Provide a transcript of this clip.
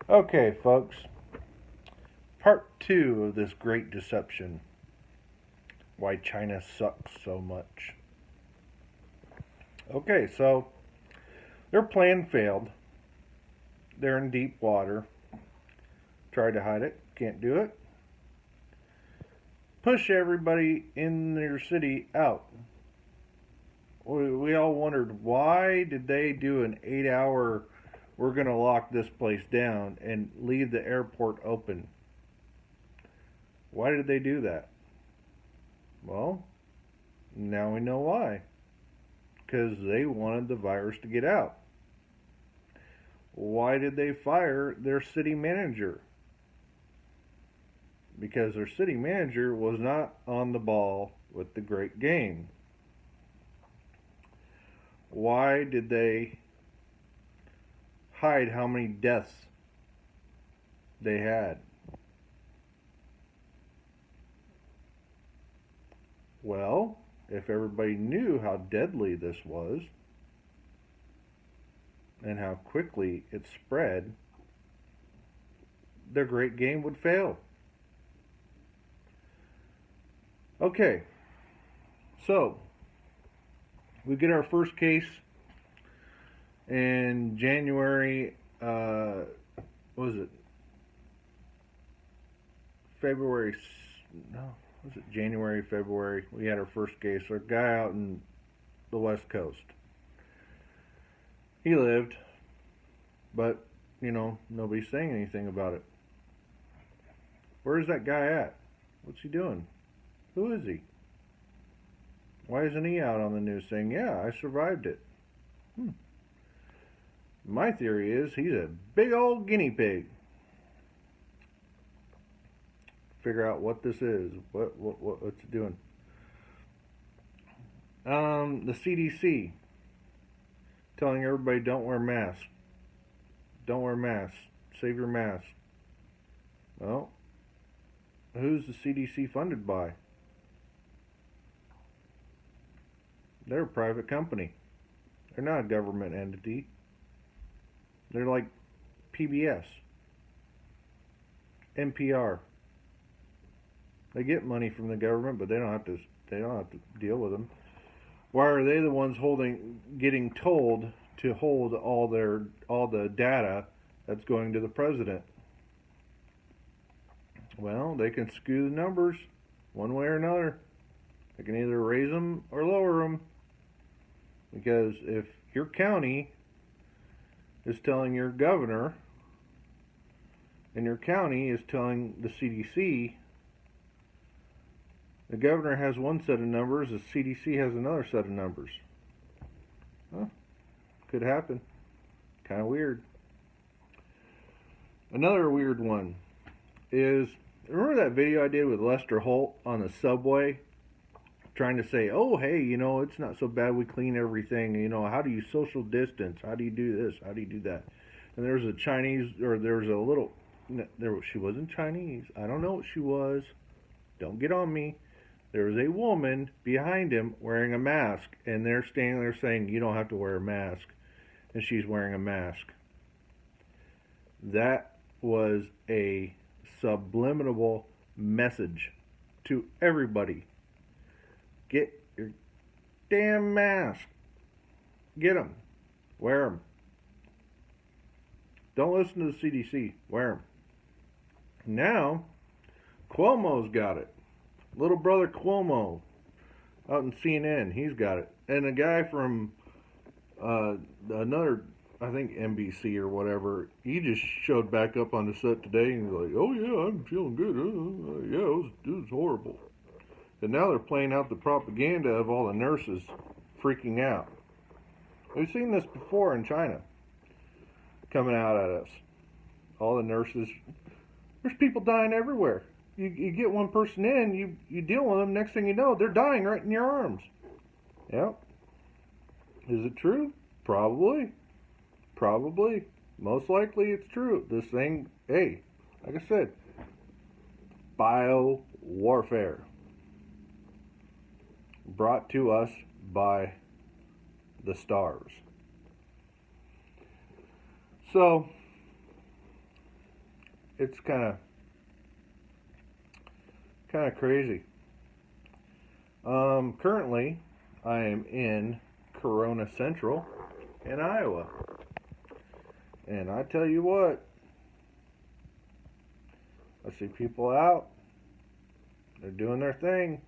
Okay, folks. Part 2 of this great deception. Why China sucks so much. Okay, so their plan failed. They're in deep water. Tried to hide it. Can't do it. Push everybody in their city out. We all wondered, why did they do an 8-hour, we're going to lock this place down and leave the airport open? Why did they do that? Well, now we know why. Because they wanted the virus to get out. Why did they fire their city manager? Because their city manager was not on the ball with the great game. Why did they hide how many deaths they had? Well, if everybody knew how deadly this was and how quickly it spread, their great game would fail. Okay, so we get our first case in January, what was it? February, no, was it January, February? We had our first case. Our guy out in the West Coast. He lived, but, nobody's saying anything about it. Where's that guy at? What's he doing? Who is he? Why isn't he out on the news saying, yeah, I survived it? My theory is he's a big old guinea pig. Figure out what this is, what's it doing. The CDC telling everybody don't wear masks. Don't wear masks. Save your mask. Well, who's the CDC funded by? They're a private company. They're not a government entity. They're like PBS, NPR. They get money from the government, but they don't have to deal with them. Why are they the ones getting told to hold all the data that's going to the president? Well, they can skew the numbers one way or another. They can either raise them or lower them. Because if your county is telling your governor and your county is telling the CDC, the governor has one set of numbers, the CDC has another set of numbers. Could happen. Kind of weird. Another weird one is, remember that video I did with Lester Holt on the subway? Trying to say, oh, hey, it's not so bad, we clean everything. How do you social distance? How do you do this? How do you do that? And there's a Chinese, or there's a little, she wasn't Chinese. I don't know what she was. Don't get on me. There was a woman behind him wearing a mask, and they're standing there saying, you don't have to wear a mask. And she's wearing a mask. That was a subliminal message to everybody. Get your damn mask. Get them. Wear them. Don't listen to the CDC. Wear them. Now, Cuomo's got it. Little brother Cuomo out in CNN, he's got it. And a guy from another, I think NBC or whatever, he just showed back up on the set today and he's like, oh yeah, I'm feeling good. Yeah, it was horrible. And now they're playing out the propaganda of all the nurses freaking out. We've seen this before in China, coming out at us. All the nurses, there's people dying everywhere. You get one person in, you deal with them, next thing you know, they're dying right in your arms. Yep. Is it true? Probably. Most likely it's true. This thing, hey, like I said, bio warfare. Brought to us by the stars. So, it's kind of crazy. Currently, I am in Corona Central in Iowa. And I tell you what, I see people out. They're doing their thing.